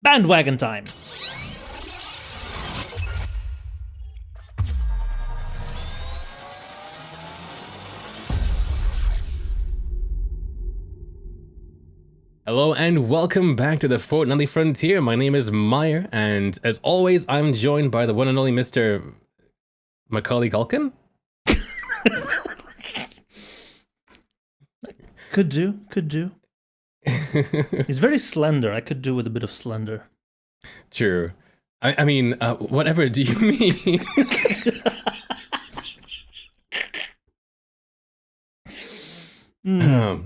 Bandwagon time. Hello and welcome back to the Fortnightly Frontier. My name is Myre, and as always, I'm joined by the one and only Mr. Macaulay Culkin. Could do. He's very slender. I could do with a bit of slender. True. I mean, whatever do you mean?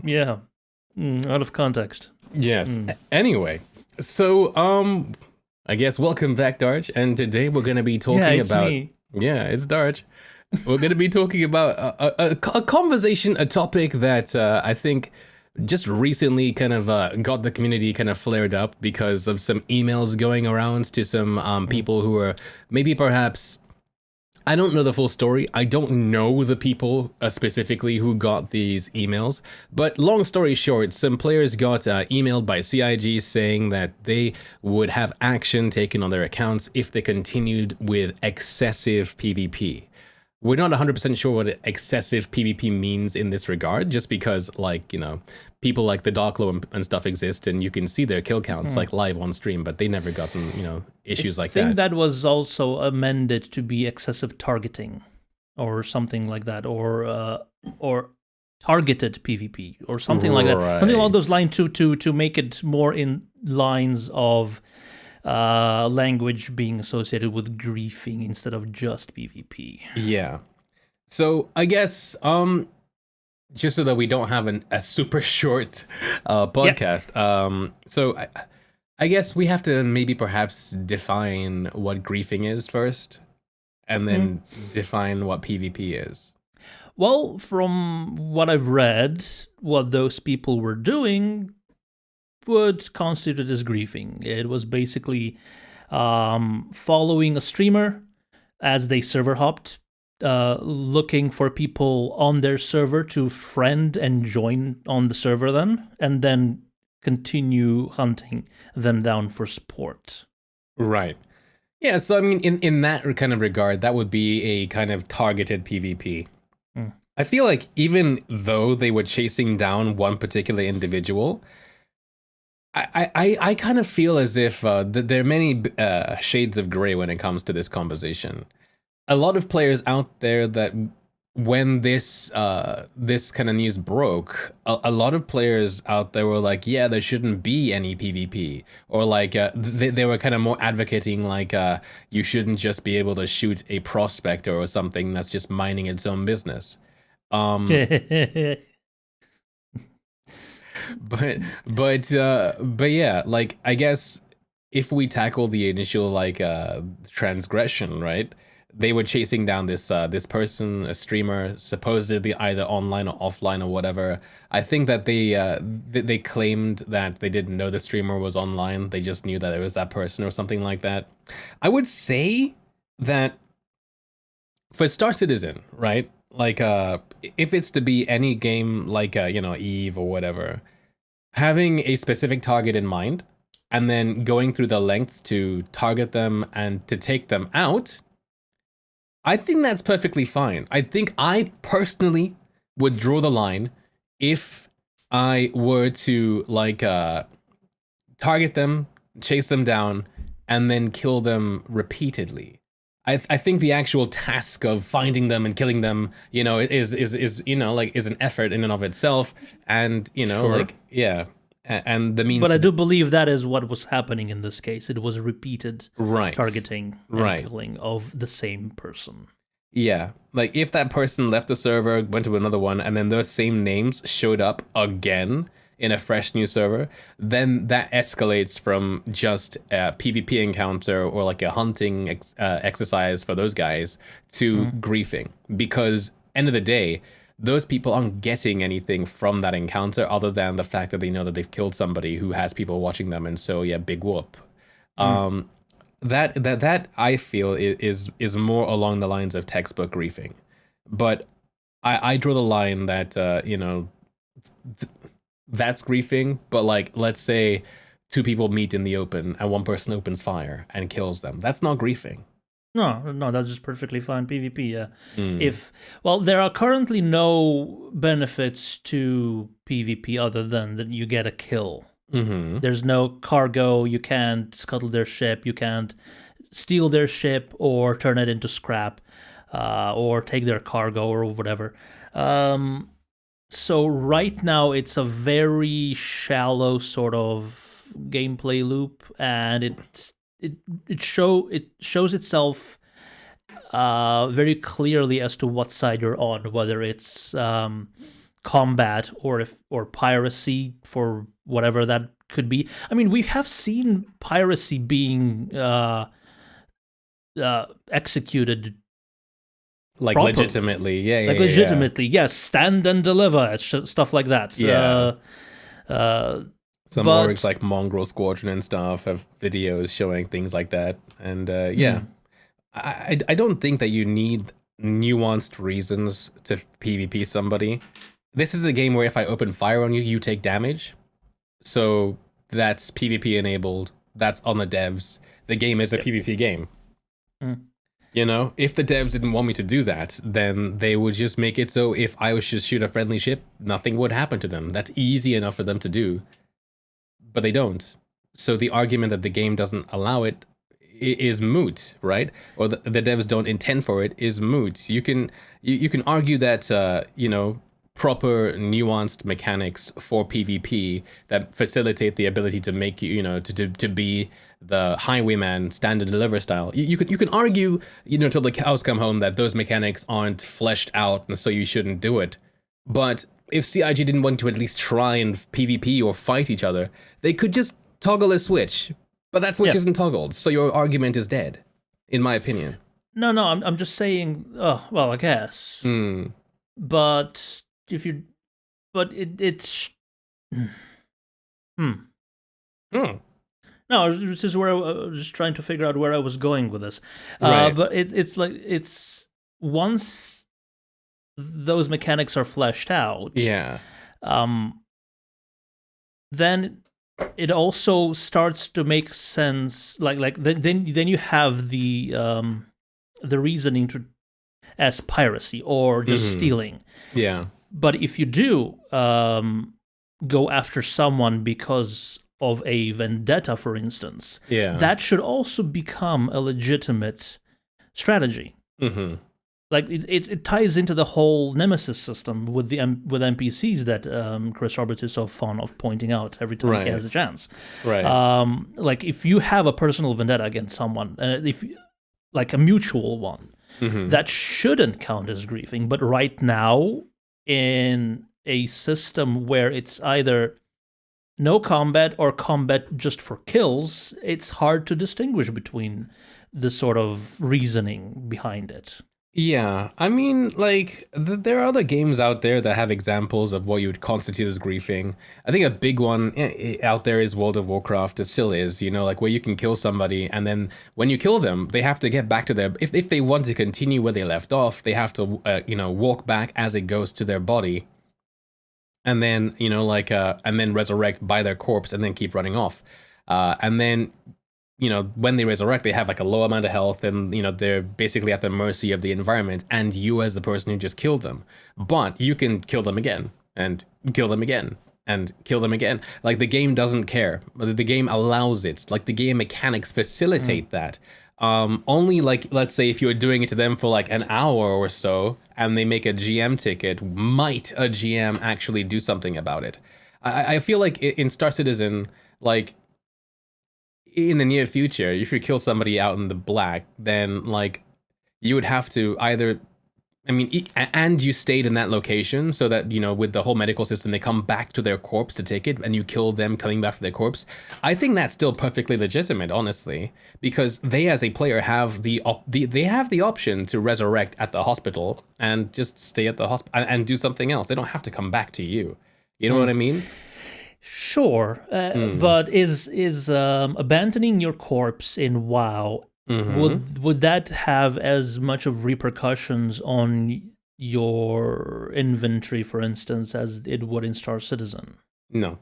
Yeah. Out of context. Yes. Anyway, so, I guess welcome back, Darj, and today we're going to be talking about... Me. Yeah, it's Darj. We're going to be talking about a conversation, a topic that I think just recently kind of got the community kind of flared up because of some emails going around to some people who are maybe perhaps... I don't know the full story. I don't know the people specifically who got these emails, but long story short, some players got emailed by CIG saying that they would have action taken on their accounts if they continued with excessive PvP. We're not 100% sure what excessive PvP means in this regard, just because, like, you know, people like the Darklo and stuff exist, and you can see their kill counts, like, live on stream, but they never gotten, you know, issues like that. I think that was also amended to be excessive targeting, or something like that, or targeted PvP, or something like that. Something along those lines to make it more in lines of language being associated with griefing instead of just PvP. Yeah. So I guess just so that we don't have a super short podcast, so I guess we have to maybe perhaps define what griefing is first, and then define what PvP is. Well, from what I've read, what those people were doing would constitute as griefing. It was basically following a streamer as they server hopped, looking for people on their server to friend and join on the server then, and then continue hunting them down for support. Right. Yeah, so I mean, in that kind of regard, that would be a kind of targeted PvP. I feel like even though they were chasing down one particular individual, I kind of feel as if there are many shades of gray when it comes to this conversation. A lot of players out there that when this kind of news broke, a lot of players out there were like, yeah, there shouldn't be any PvP, or like they were kind of more advocating like you shouldn't just be able to shoot a prospector or something that's just minding its own business. But yeah, like, I guess if we tackle the initial like transgression, right? They were chasing down this person, a streamer, supposedly either online or offline or whatever. I think that they claimed that they didn't know the streamer was online. They just knew that it was that person or something like that. I would say that for Star Citizen, right? Like if it's to be any game like you know, Eve or whatever, having a specific target in mind and then going through the lengths to target them and to take them out, I think that's perfectly fine. I think I personally would draw the line if I were to like target them, chase them down, and then kill them repeatedly. I think the actual task of finding them and killing them, you know, is you know, like, is an effort in and of itself, and you know, like, yeah, and the means. But I do believe that is what was happening in this case. It was repeated targeting and killing of the same person. Yeah, like if that person left the server, went to another one, and then those same names showed up again in a fresh new server, then that escalates from just a PvP encounter or like a hunting exercise for those guys to griefing. Because end of the day, those people aren't getting anything from that encounter other than the fact that they know that they've killed somebody who has people watching them, and so yeah, big whoop. That I feel is more along the lines of textbook griefing, but I draw the line that you know, that's griefing, but like, let's say two people meet in the open and one person opens fire and kills them. That's not griefing. No, that's just perfectly fine PvP. Yeah. Mm. There are currently no benefits to PvP other than that you get a kill. Mm-hmm. There's no cargo. You can't scuttle their ship. You can't steal their ship or turn it into scrap, or take their cargo or whatever. So right now it's a very shallow sort of gameplay loop, and it shows itself very clearly as to what side you're on, whether it's combat or piracy, for whatever that could be. I mean, we have seen piracy being executed like properly. legitimately, yeah, like legitimately, yes, stand and deliver, stuff like that. Yeah. Some but- orgs like Mongrel Squadron and stuff have videos showing things like that, and I don't think that you need nuanced reasons to PvP somebody. This is a game where if I open fire on you, you take damage. So that's PvP enabled. That's on the devs. The game is a PvP game. Mm. You know, if the devs didn't want me to do that, then they would just make it so if I was to shoot a friendly ship, nothing would happen to them. That's easy enough for them to do. But they don't. So the argument that the game doesn't allow it is moot, right? Or the devs don't intend for it is moot. You can argue that proper nuanced mechanics for PvP that facilitate the ability to make you to be the highwayman, stand and deliver style. You can argue till the cows come home that those mechanics aren't fleshed out and so you shouldn't do it. But if CIG didn't want to at least try and PvP or fight each other, they could just toggle a switch. But that switch isn't toggled, so your argument is dead, in my opinion. No, I'm just saying. Oh, well, I guess. But it's. No, this is where I was just trying to figure out where I was going with this. Right. But it's once those mechanics are fleshed out. Yeah. Then it also starts to make sense. Then you have the reasoning as piracy or just stealing. Yeah. But if you do go after someone because of a vendetta, for instance, that should also become a legitimate strategy. Mm-hmm. Like it ties into the whole nemesis system with NPCs that Chris Roberts is so fond of pointing out every time he has a chance. Right. Like if you have a personal vendetta against someone, like a mutual one, that shouldn't count as griefing. But right now, in a system where it's either no combat or combat just for kills, it's hard to distinguish between the sort of reasoning behind it. Yeah, I mean, like, there are other games out there that have examples of what you would constitute as griefing. I think a big one out there is World of Warcraft. It still is, like where you can kill somebody, and then when you kill them, they have to get back to their... If they want to continue where they left off, they have to, walk back as it goes to their body, and then, and then resurrect by their corpse, and then keep running off. And then... when they resurrect, they have like a low amount of health and, they're basically at the mercy of the environment and you as the person who just killed them. But you can kill them again and kill them again and kill them again. Like the game doesn't care. The game allows it. Like the game mechanics facilitate that. Only like, let's say if you were doing it to them for like an hour or so and they make a GM ticket, might a GM actually do something about it? I feel like in Star Citizen, like, in the near future, if you kill somebody out in the black, then like you would have to either, and you stayed in that location so that, with the whole medical system, they come back to their corpse to take it and you kill them coming back for their corpse. I think that's still perfectly legitimate, honestly, because they as a player have the option to resurrect at the hospital and just stay at the hospital and do something else. They don't have to come back to you. You know what I mean? Sure, but is abandoning your corpse in WoW, would that have as much of repercussions on your inventory, for instance, as it would in Star Citizen? No.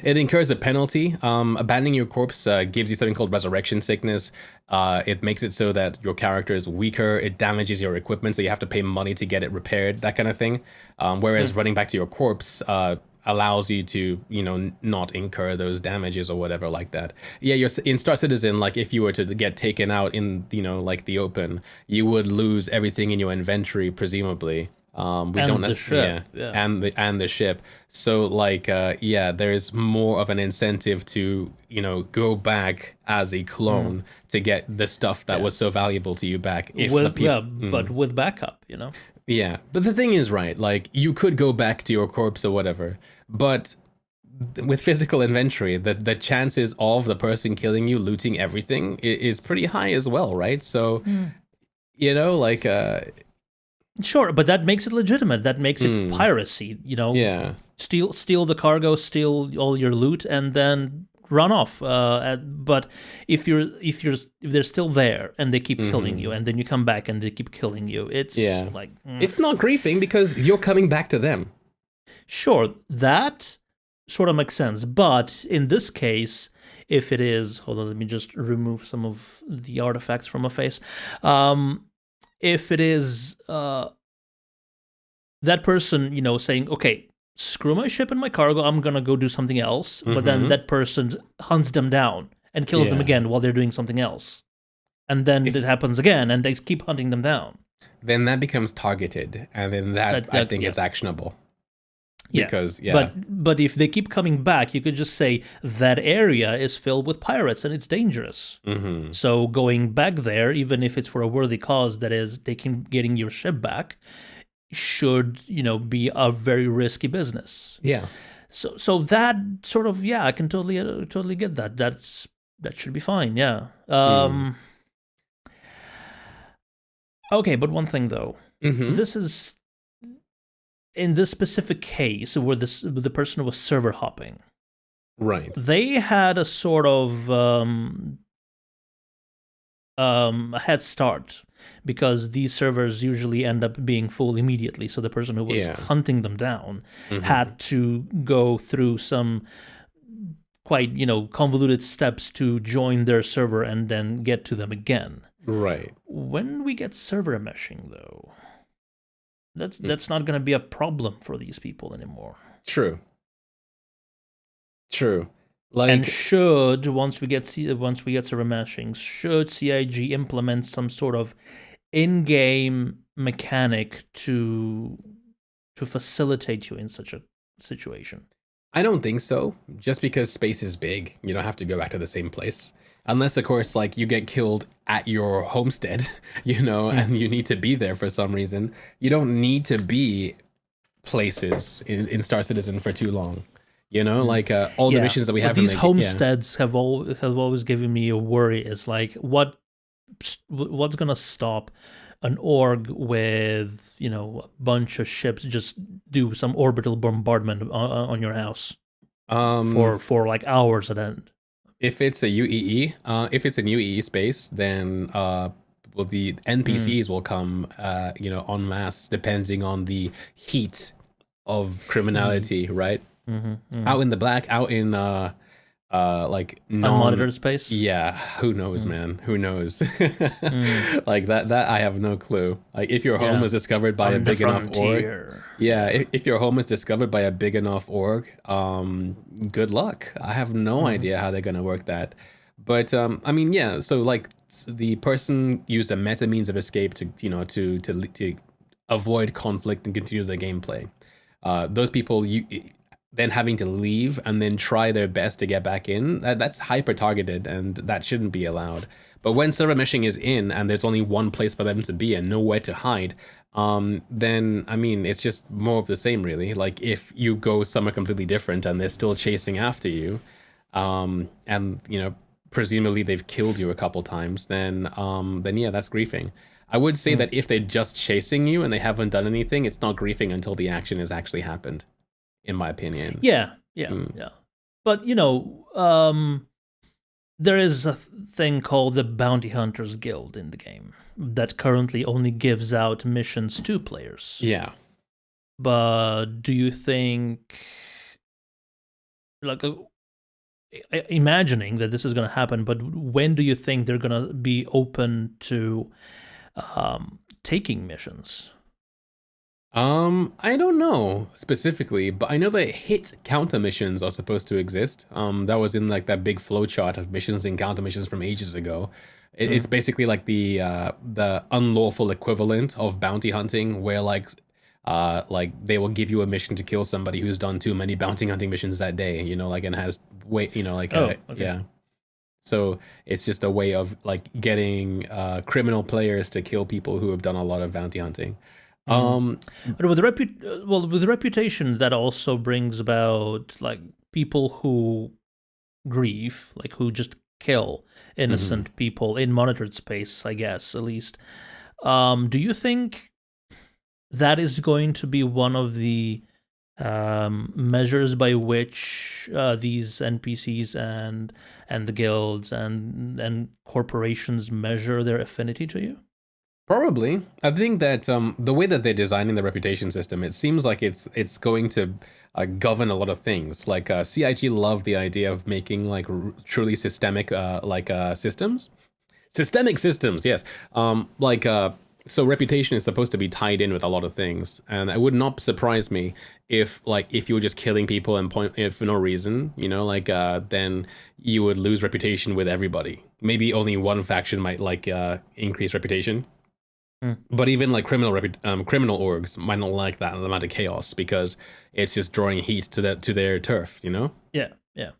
It incurs a penalty. Abandoning your corpse gives you something called resurrection sickness. It makes it so that your character is weaker. It damages your equipment, so you have to pay money to get it repaired, that kind of thing. Whereas running back to your corpse allows you to, not incur those damages or whatever like that. Yeah, you're in Star Citizen, like if you were to get taken out in, like the open, you would lose everything in your inventory, presumably. We And don't the ship, yeah. and the ship. So like there's more of an incentive to go back as a clone to get the stuff that was so valuable to you back. If But with backup, Yeah, but the thing is, right, like you could go back to your corpse or whatever, but with physical inventory, the chances of the person killing you looting everything is pretty high as well, right? So like Sure, but that makes it legitimate. That makes it piracy. yeah. Steal the cargo, steal all your loot, and then run off. But if they're still there and they keep killing you, and then you come back and they keep killing you, it's like It's not griefing because you're coming back to them. Sure, that sort of makes sense. But in this case, if it is, hold on, let me just remove some of the artifacts from my face. If it is that person, saying, okay, screw my ship and my cargo, I'm going to go do something else. But then that person hunts them down and kills them again while they're doing something else. And then it happens again, and they keep hunting them down. Then that becomes targeted, and then that I think is actionable. Yeah, because but if they keep coming back, you could just say that area is filled with pirates and it's dangerous. So going back there, even if it's for a worthy cause, that is getting your ship back, should be a very risky business. Yeah. So that sort of I can totally get that. That should be fine. Yeah. Okay, but one thing though, this is. In this specific case, where the person was server hopping, right? They had a sort of a head start because these servers usually end up being full immediately. So the person who was hunting them down had to go through some quite convoluted steps to join their server and then get to them again. Right. When we get server meshing, though. That's not going to be a problem for these people anymore. True. Like, and once we get server meshing, should CIG implement some sort of in-game mechanic to facilitate you in such a situation? I don't think so. Just because space is big, you don't have to go back to the same place. Unless, of course, like you get killed at your homestead, and you need to be there for some reason. You don't need to be places in Star Citizen for too long. Like all the missions that we have. These homesteads have always given me a worry. It's like what's gonna stop an org with a bunch of ships just do some orbital bombardment on your house for like hours at end. If it's a UEE, if it's an UEE space, then the NPCs will come, en masse, depending on the heat of criminality, right? Out in the black, out in like unmonitored space. Yeah, who knows, man? Who knows? Like that I have no clue. Like if your home is discovered by a big enough org. Yeah, if your home is discovered by a big enough org, good luck. I have no idea how they're gonna work that. But I mean, yeah. So like the person used a meta means of escape to to avoid conflict and continue the gameplay. Those people then having to leave and then try their best to get back in, that's hyper targeted and that shouldn't be allowed. But when server meshing is in and there's only one place for them to be and nowhere to hide, then I mean it's just more of the same really. Like if you go somewhere completely different and they're still chasing after you, and presumably they've killed you a couple times, then yeah, that's griefing. I would say that if they're just chasing you and they haven't done anything, it's not griefing until the action has actually happened, in my opinion. Yeah. But there is a thing called the Bounty Hunters Guild in the game that currently only gives out missions to players. Yeah. But do you think like imagining that this is going to happen, but when do you think they're going to be open to taking missions? I don't know specifically, but I know that hit counter missions are supposed to exist. That was in like that big flowchart of missions and counter missions from ages ago. It's basically like the unlawful equivalent of bounty hunting, where like they will give you a mission to kill somebody who's done too many bounty hunting missions that day, you know, like, and has wait, you know, like Oh, okay. yeah. So it's just a way of like getting criminal players to kill people who have done a lot of bounty hunting. But with with reputation, that also brings about like people who grieve, like who just kill innocent people in monitored space, I guess, at least. Do you think that is going to be one of the measures by which these NPCs and the guilds and corporations measure their affinity to you? Probably. I think that the way that they're designing the reputation system, it seems like it's going to govern a lot of things. Like CIG love the idea of making like truly systemic systems. Systemic systems, yes. So reputation is supposed to be tied in with a lot of things, and it would not surprise me if you were just killing people and for no reason, you know, then you would lose reputation with everybody. Maybe only one faction might increase reputation. But even like criminal orgs might not like that amount of chaos because it's just drawing heat to their turf, you know? Yeah, yeah.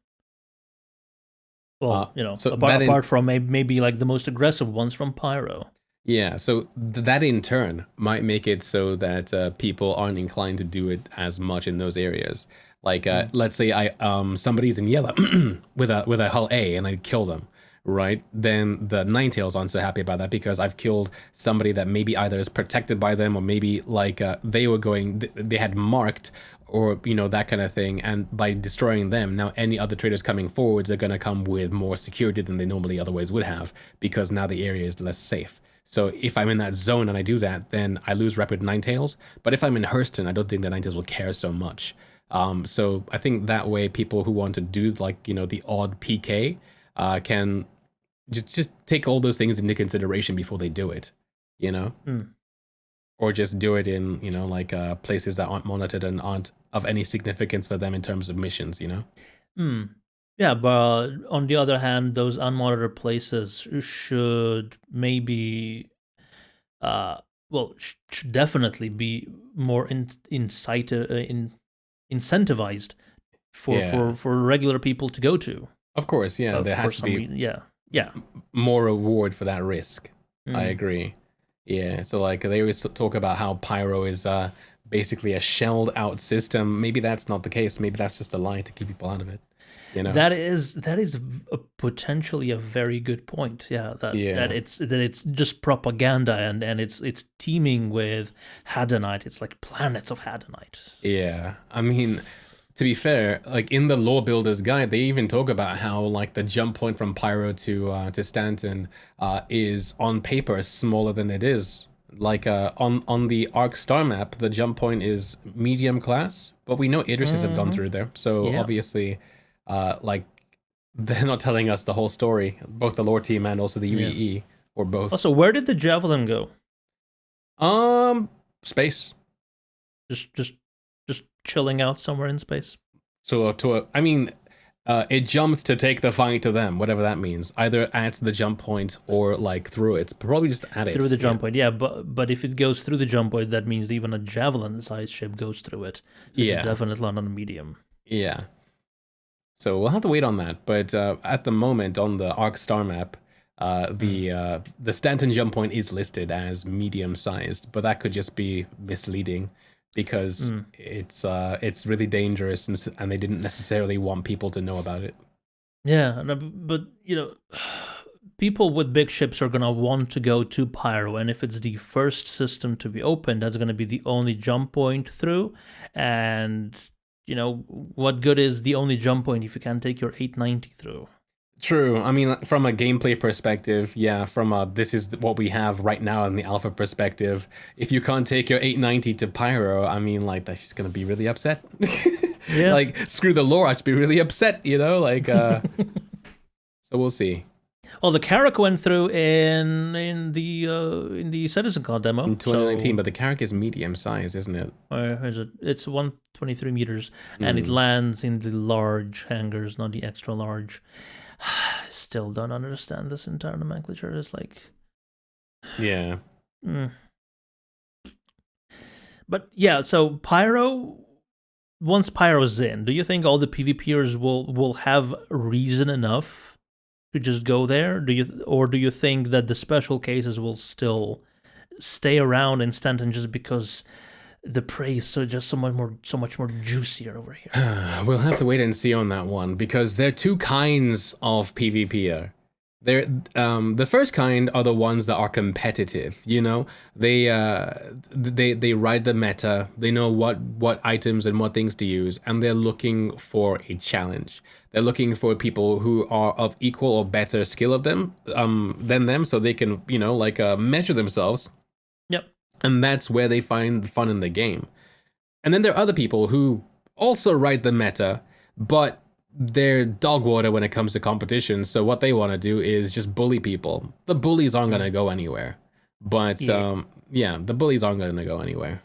Well, you know, so apart from maybe like the most aggressive ones from Pyro. Yeah, so that in turn might make it so that people aren't inclined to do it as much in those areas. Like, let's say somebody's in yellow with a hull A and I kill them, right? Then the Ninetales aren't so happy about that because I've killed somebody that maybe either is protected by them or maybe they had marked or, you know, that kind of thing. And by destroying them, now any other traders coming forwards are going to come with more security than they normally otherwise would have because now the area is less safe. So if I'm in that zone and I do that, then I lose rep with Ninetales. But if I'm in Hurston, I don't think the Ninetales will care so much. So I think that way people who want to do like, you know, the odd PK can just take all those things into consideration before they do it, you know? Or just do it in, you know, like places that aren't monitored and aren't of any significance for them in terms of missions, you know? Yeah, but on the other hand, those unmonitored places should maybe, should definitely be more incentivized for regular people to go to. Of course, yeah, there has to be more reward for that risk. I agree. Yeah, so like they always talk about how Pyro is basically a shelled out system. Maybe that's not the case. Maybe that's just a lie to keep people out of it. You know? That is potentially a very good point. Yeah, that it's just propaganda and it's teeming with Hadonite. It's like planets of Hadonite. Yeah, I mean, to be fair, like in the Lore Builder's Guide, they even talk about how like the jump point from Pyro to Stanton is on paper smaller than it is. Like on the Arc Star map, the jump point is medium class, but we know Idrises have gone through there, so obviously. Like they're not telling us the whole story, both the lore team and also the UEE, or both. Also, where did the Javelin go? Space. Just chilling out somewhere in space. So it jumps to take the fight to them, whatever that means. Either at the jump point or like through it. Probably just at it. Through the jump point, yeah. But if it goes through the jump point, that means even a Javelin-sized ship goes through it. So it's definitely not on a medium. Yeah. So we'll have to wait on that. But at the moment on the Arc Star map, the Stanton jump point is listed as medium-sized, but that could just be misleading because it's really dangerous and they didn't necessarily want people to know about it. Yeah, but you know, people with big ships are gonna want to go to Pyro, and if it's the first system to be opened, that's gonna be the only jump point through, and you know, what good is the only jump point if you can't take your 890 through? True. I mean, from a gameplay perspective, yeah, from a this is what we have right now in the alpha perspective, if you can't take your 890 to Pyro, I mean, like, that's just gonna be really upset. Yeah. Like, screw the lore, I'd just be really upset, you know? Like, so we'll see. Well, the Carrack went through in the Citizen Con demo In 2019, so, but the Carrack is medium size, isn't it? where is it? It's 123 meters, and it lands in the large hangars, not the extra large. Still don't understand this entire nomenclature. It's like, Yeah. But yeah, so Pyro. Once Pyro's in, do you think all the PvPers will have reason enough to just go there? Do you think that the special cases will still stay around in Stanton just because the prey is so much more juicier over here? We'll have to wait and see on that one, because there are two kinds of PvPer. The first kind are the ones that are competitive. You know, they ride the meta. They know what items and what things to use, and they're looking for a challenge. They're looking for people who are of equal or better skill of them than them, so they can, you know, like measure themselves. Yep. And that's where they find fun in the game. And then there are other people who also ride the meta, but they're dog water when it comes to competition. So what they want to do is just bully people. The bullies aren't going to go anywhere. But the bullies aren't going to go anywhere.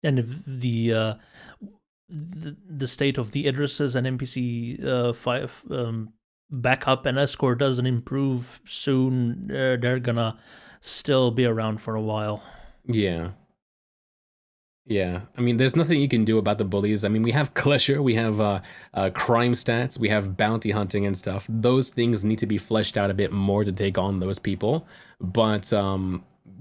And if the state of the Idrises and NPC backup and escort doesn't improve soon, they're gonna still be around for a while. Yeah. Yeah, I mean, there's nothing you can do about the bullies. I mean, we have Klesher, we have crime stats, we have bounty hunting and stuff. Those things need to be fleshed out a bit more to take on those people. But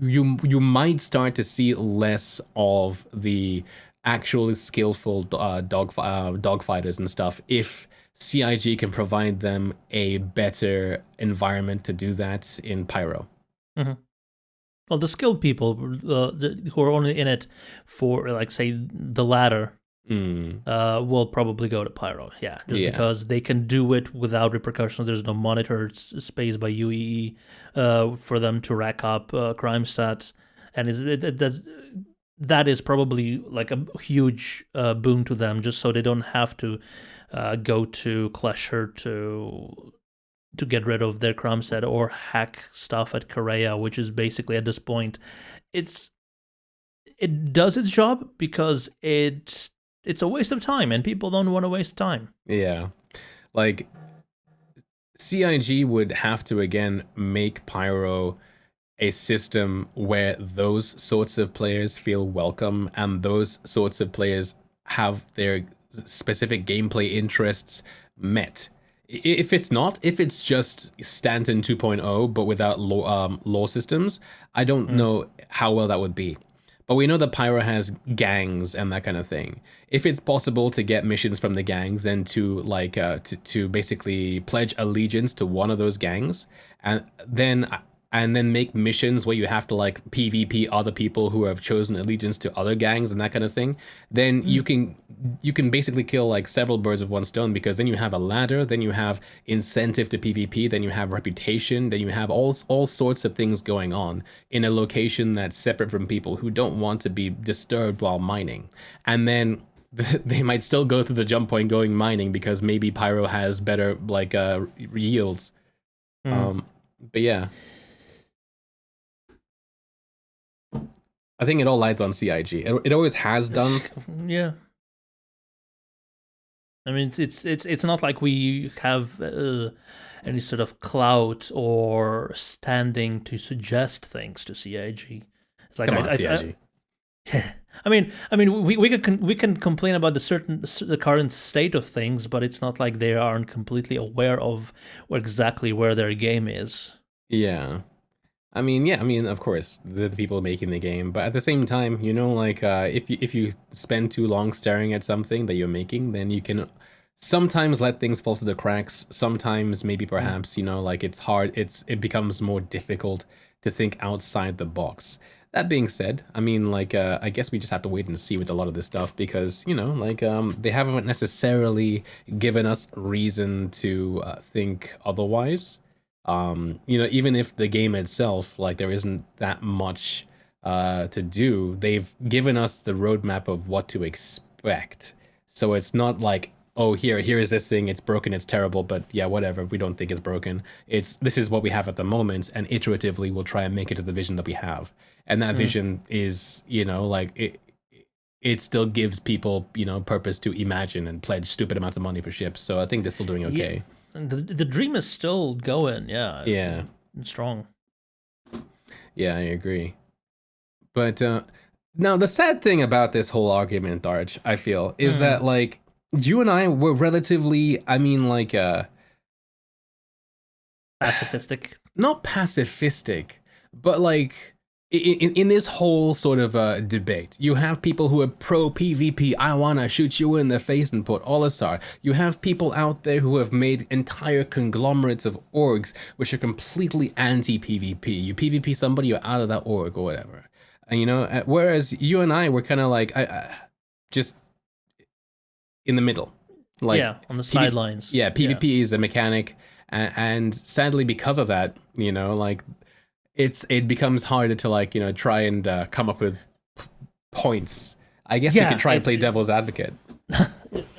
you might start to see less of the actual skillful dogfighters and stuff if CIG can provide them a better environment to do that in Pyro. Mm-hmm. Well, the skilled people who are only in it for, like, say, the ladder will probably go to Pyro. Yeah, because they can do it without repercussions. There's no monitored space by UEE for them to rack up crime stats. And that is probably like a huge boon to them, just so they don't have to go to Klesher to get rid of their crime set or hack stuff at Korea, which is basically, at this point, it does its job because it's a waste of time, and people don't want to waste time. Yeah, like CIG would have to again make Pyro a system where those sorts of players feel welcome and those sorts of players have their specific gameplay interests met. If it's just Stanton 2.0 but without law systems, I don't know how well that would be. But we know that Pyro has gangs and that kind of thing. If it's possible to get missions from the gangs, then to like to basically pledge allegiance to one of those gangs, and then make missions where you have to like PvP other people who have chosen allegiance to other gangs and that kind of thing, then you can basically kill like several birds with one stone, because then you have a ladder, then you have incentive to PvP, then you have reputation, then you have all sorts of things going on in a location that's separate from people who don't want to be disturbed while mining. And then they might still go through the jump point going mining because maybe Pyro has better like yields. But yeah, I think it all lies on CIG. It always has done. Yeah. I mean, it's not like we have any sort of clout or standing to suggest things to CIG. It's like, come on, CIG. I mean, we can complain about the current state of things, but it's not like they aren't completely aware of exactly where their game is. Yeah. I mean, of course, the people making the game, but at the same time, you know, like, if you spend too long staring at something that you're making, then you can sometimes let things fall through the cracks. Sometimes, maybe perhaps, you know, like, it's hard, it becomes more difficult to think outside the box. That being said, I mean, like, I guess we just have to wait and see with a lot of this stuff because, you know, like, they haven't necessarily given us reason to think otherwise. You know, even if the game itself, like, there isn't that much to do, they've given us the roadmap of what to expect. So it's not like, oh, here is this thing, it's broken, it's terrible, but yeah, whatever, we don't think it's broken. This is what we have at the moment, and iteratively we'll try and make it to the vision that we have. And that vision is, you know, like, it still gives people, you know, purpose to imagine and pledge stupid amounts of money for ships. So I think they're still doing okay. Yeah. And the dream is still going, yeah. Yeah. Strong. Yeah, I agree. But now the sad thing about this whole argument, Darj, I feel, is that, like, you and I were relatively, I mean, like, pacifistic. Not pacifistic, but like in this whole sort of debate, you have people who are pro PvP. I wanna shoot you in the face and put Olisar. You have people out there who have made entire conglomerates of orgs which are completely anti PvP. You PvP somebody, you're out of that org or whatever. And, you know, whereas you and I were kind of like, just in the middle, like, yeah, on the sidelines. Yeah, PvP is a mechanic, and sadly because of that, you know, like, it becomes harder to, like, you know, try and come up with points. I guess we could try and play devil's advocate.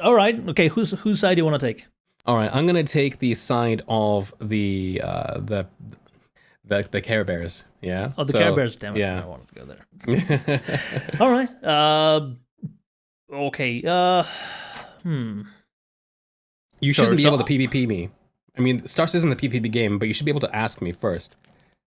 All right, okay. Whose side do you want to take? All right, I'm gonna take the side of the Care Bears. Yeah. Oh, the Care Bears. Damn it! Yeah. I wanted to go there. All right. Okay. You shouldn't be able to PvP me. I mean, Stars isn't a PvP game, but you should be able to ask me first.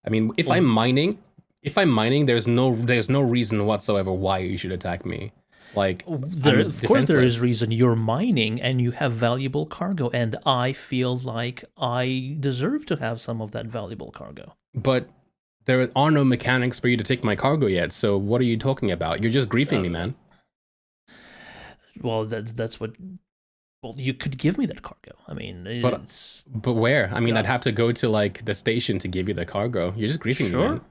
I mean, if I'm mining, there's no reason whatsoever why you should attack me. Like, of course there is reason. You're mining and you have valuable cargo, and I feel like I deserve to have some of that valuable cargo. But there are no mechanics for you to take my cargo yet, so what are you talking about? You're just griefing me, man. Well, that's what... Well, you could give me that cargo. I mean, it's... But where? I mean, I'd have to go to, like, the station to give you the cargo. You're just griefing me, man.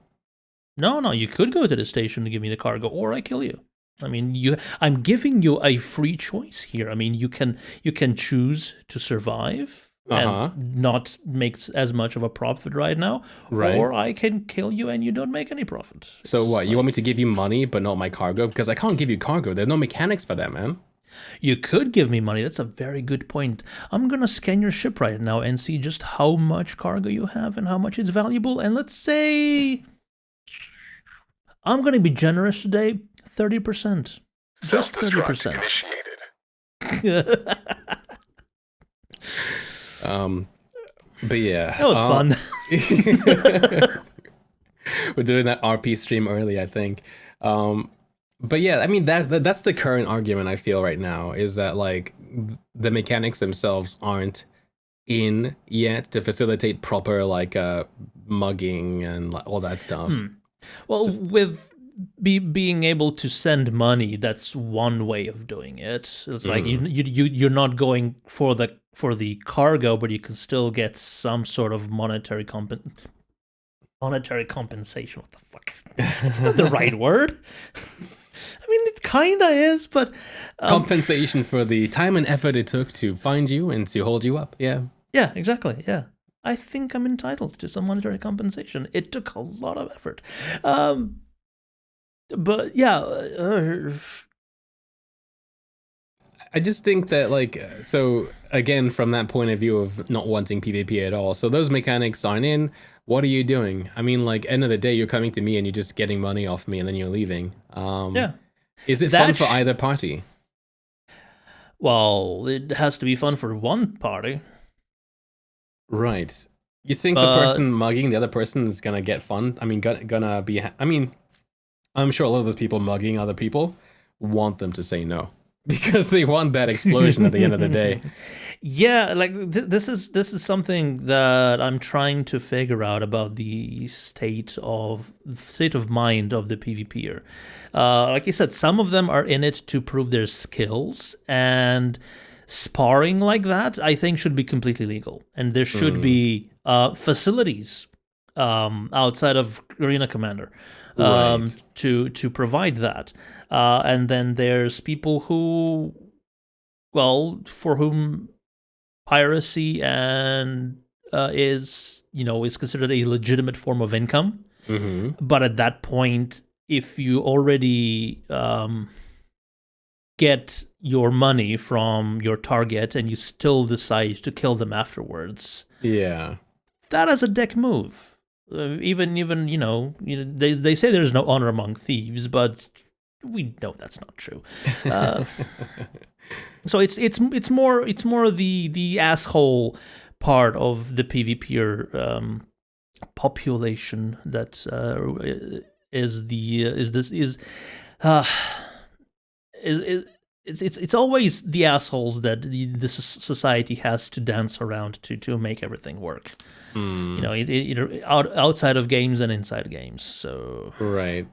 No, you could go to the station to give me the cargo, or I kill you. I mean, I'm giving you a free choice here. I mean, you can choose to survive and not make as much of a profit right now, or I can kill you and you don't make any profit. So what? You want me to give you money but not my cargo? Because I can't give you cargo. There's no mechanics for that, man. You could give me money. That's a very good point. I'm going to scan your ship right now and see just how much cargo you have and how much it's valuable. And let's say I'm going to be generous today, 30%. Just 30%. Initiated. But yeah. That was fun. We're doing that RP stream early, I think. But yeah, I mean, that's the current argument I feel right now, is that, like, the mechanics themselves aren't in yet to facilitate proper, like, mugging and all that stuff. Well, with being able to send money, that's one way of doing it. It's like you're not going for the cargo, but you can still get some sort of monetary compensation. What the fuck? It's not the right word. I mean, it kinda is, but compensation for the time and effort it took to find you and to hold you up. Yeah. Yeah, exactly. Yeah. I think I'm entitled to some monetary compensation. It took a lot of effort. But yeah, I just think that, like, so again, from that point of view of not wanting PvP at all, so those mechanics aren't in. What are you doing? I mean, like, end of the day, you're coming to me and you're just getting money off me and then you're leaving. Yeah. Is it fun for either party? Well, it has to be fun for one party. Right. You think the person mugging the other person is gonna get fun? I mean, gonna be... I mean, I'm sure a lot of those people mugging other people want them to say no. Because they want that explosion at the end of the day. Yeah, like this is something that I'm trying to figure out about the state of mind of the PvPer. Like you said, some of them are in it to prove their skills, and sparring like that, I think, should be completely legal, and there should be facilities outside of Arena Commander Right. to provide that. And then there's people who, well, for whom piracy and is considered a legitimate form of income. Mm-hmm. But at that point, if you already get your money from your target and you still decide to kill them afterwards, Yeah. that is a dick move. Even they say there's no honor among thieves, but we know that's not true. So it's more the asshole part of the PvPer population that it's always the assholes that the society has to dance around to make everything work. Outside of games and inside games. So Right.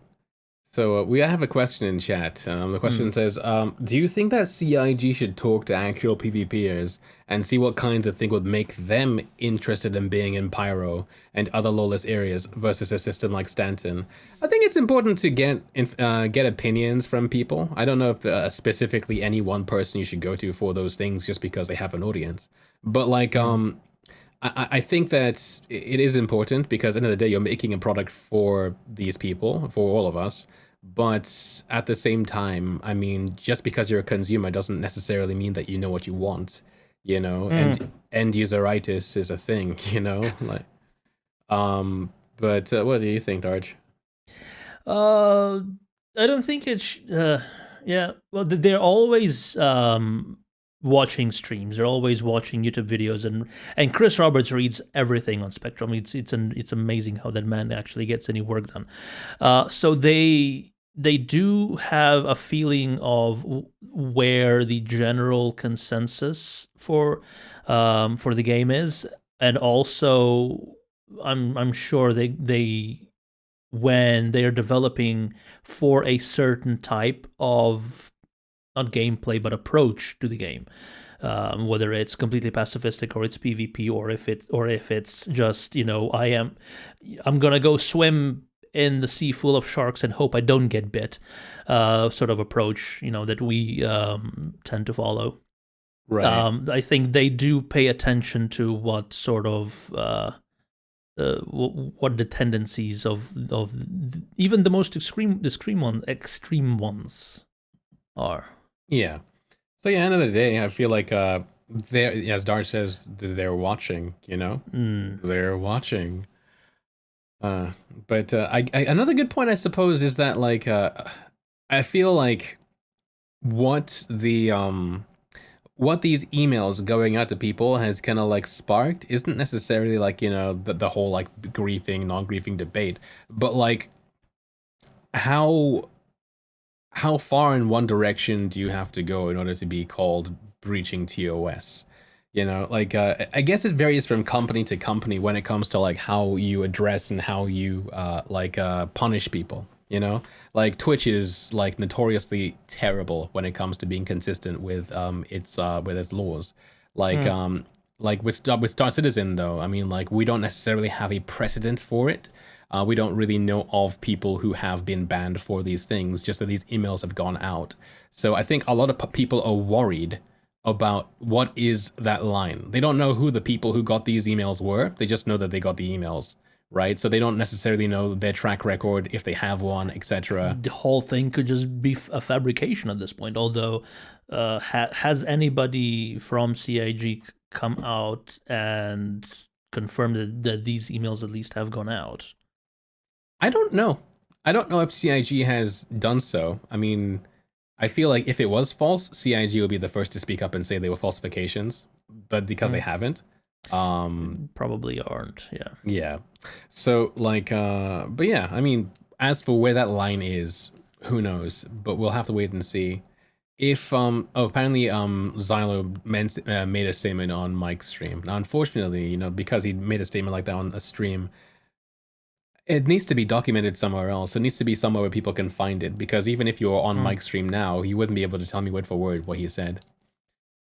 So we have a question in chat. The question says, do you think that CIG should talk to actual PvPers and see what kinds of thing would make them interested in being in Pyro and other lawless areas versus a system like Stanton? I think it's important to get opinions from people. I don't know if specifically any one person you should go to for those things just because they have an audience. But like, I think that it is important because at the end of the day, you're making a product for these people, for all of us. But at the same time, I mean, just because you're a consumer doesn't necessarily mean that you know what you want, and end useritis is a thing, like, but what do you think, Darj? I don't think it's yeah. Well, they're always watching streams. They're always watching YouTube videos, and Chris Roberts reads everything on Spectrum. It's amazing how that man actually gets any work done. So they do have a feeling of where the general consensus for the game is, and also I'm sure they when they are developing for a certain type of not gameplay but approach to the game, whether it's completely pacifistic or it's PvP or if it's just I'm gonna go swim in the sea full of sharks and hope I don't get bit, sort of approach that we tend to follow. Right. I think they do pay attention to what sort of what the tendencies of even the most extreme ones are. Yeah. So yeah, end of the day, I feel like they're, as Darj says, they're watching. They're watching. But another good point, I suppose, is that like I feel like what what these emails going out to people has kind of like sparked isn't necessarily like the whole like griefing non-griefing debate, but like how far in one direction do you have to go in order to be called breaching TOS? Like I guess it varies from company to company when it comes to like how you address and how you punish people. Like Twitch is like notoriously terrible when it comes to being consistent with its laws. Like with Star Citizen though, I mean, like we don't necessarily have a precedent for it. We don't really know of people who have been banned for these things, just that these emails have gone out. So I think a lot of people are worried about what is that line. They don't know who the people who got these emails were. They just know that they got the emails, right? So they don't necessarily know their track record, if they have one, etc. The whole thing could just be a fabrication at this point. Although, has anybody from CIG come out and confirmed that these emails at least have gone out? I don't know. I don't know if CIG has done so. I mean, I feel like if it was false, CIG would be the first to speak up and say they were falsifications, but because they haven't, probably aren't. Yeah. Yeah. So like, but yeah, I mean, as for where that line is, who knows? But we'll have to wait and see. If apparently Xylo made a statement on Mike's stream. Now, unfortunately, because he made a statement like that on a stream, it needs to be documented somewhere else. It needs to be somewhere where people can find it, because even if you're on Mike's stream now, he wouldn't be able to tell me word for word what he said.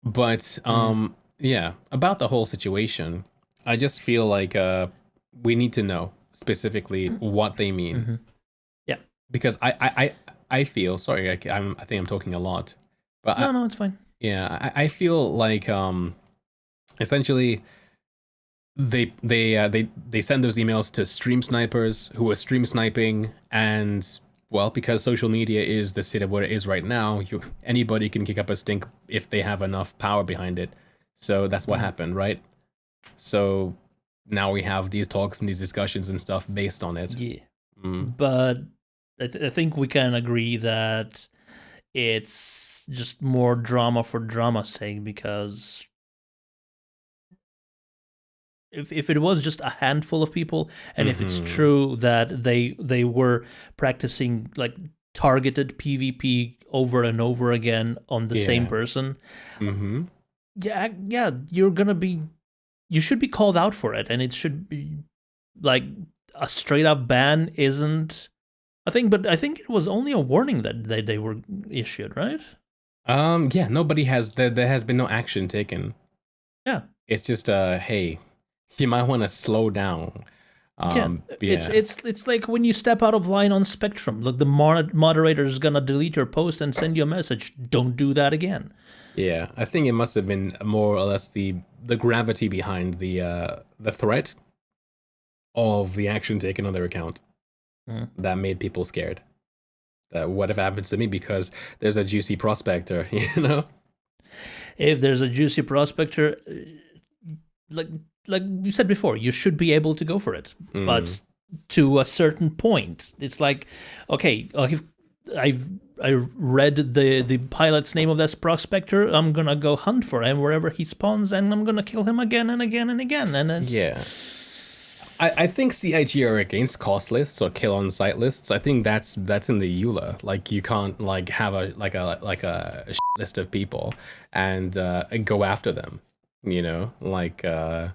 But yeah, about the whole situation, I just feel like we need to know specifically what they mean. because I feel sorry. I think I'm talking a lot, but No, it's fine. yeah, I feel like essentially they send those emails to stream snipers who are stream sniping, and well, because social media is the state of what it is right now, anybody can kick up a stink if they have enough power behind it. So that's what happened, right? So now we have these talks and these discussions and stuff based on it. Yeah. But I think we can agree that it's just more drama for drama's sake, because if it was just a handful of people, and if it's true that they were practicing like targeted PvP over and over again on the same person, yeah, you should be called out for it, and it should be like a straight up ban isn't a thing. But I think it was only a warning that they were issued, right? Yeah, nobody has there has been no action taken. Yeah, it's just hey, you might want to slow down. It's like when you step out of line on Spectrum. Look, the moderator is gonna delete your post and send you a message. Don't do that again. Yeah, I think it must have been more or less the gravity behind the threat of the action taken on their account that made people scared. That what if happens to me because there's a juicy prospector, you know? If there's a juicy prospector, like you said before, you should be able to go for it, but to a certain point. It's like, okay, I read the pilot's name of this prospector. I'm gonna go hunt for him wherever he spawns, and I'm gonna kill him again and again and again. And it's, yeah, I think CIG are against cost lists or kill on site lists. I think that's in the EULA. Like you can't like have a list of people and go after them. You know, like I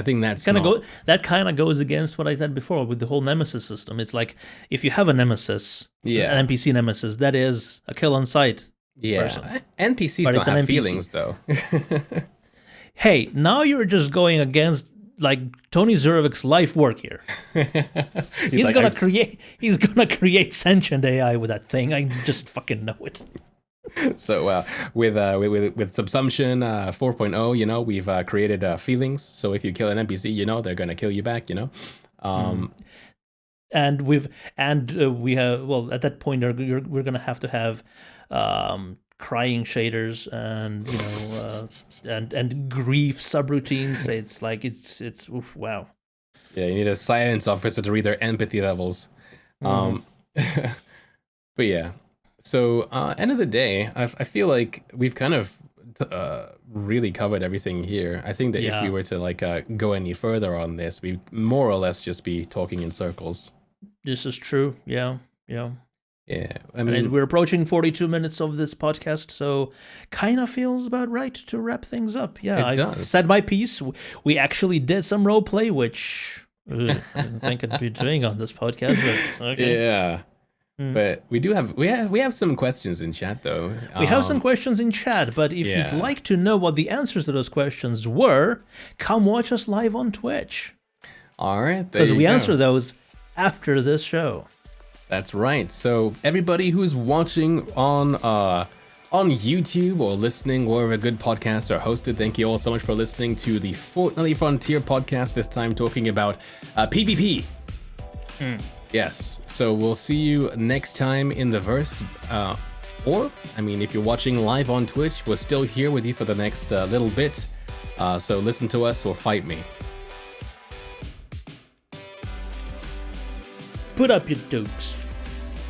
think that's that kind of goes against what I said before with the whole nemesis system. It's like if you have a nemesis, an NPC nemesis, that is a kill on sight. Yeah, person. NPCs but don't have feelings though. Hey, now you're just going against like Tony Zurevic's life work here. He's gonna create sentient AI with that thing. I just fucking know it. So with Subsumption 4.0, you know, we've created feelings. So if you kill an NPC, you know, they're gonna kill you back. You know, and we have, well, at that point we're gonna have to have crying shaders and and grief subroutines. It's like it's oof, wow. Yeah, you need a science officer to read their empathy levels. But yeah. So, end of the day, I feel like we've kind of really covered everything here. I think that if we were to like go any further on this, we'd more or less just be talking in circles. This is true. Yeah. I mean, and we're approaching 42 minutes of this podcast, so kind of feels about right to wrap things up. Yeah, I said my piece. We actually did some role play, which I didn't think I'd be doing on this podcast. But okay. Yeah. But we have some questions in chat though. We have some questions in chat, but if you'd like to know what the answers to those questions were, come watch us live on Twitch. All right, because we answer those after this show. That's right. So everybody who's watching on YouTube or listening wherever good podcasts are hosted, thank you all so much for listening to the Fortnightly Frontier podcast. This time talking about PvP. Yes, so we'll see you next time in the verse. Or, I mean, if you're watching live on Twitch, we're still here with you for the next little bit. So listen to us or fight me. Put up your dukes.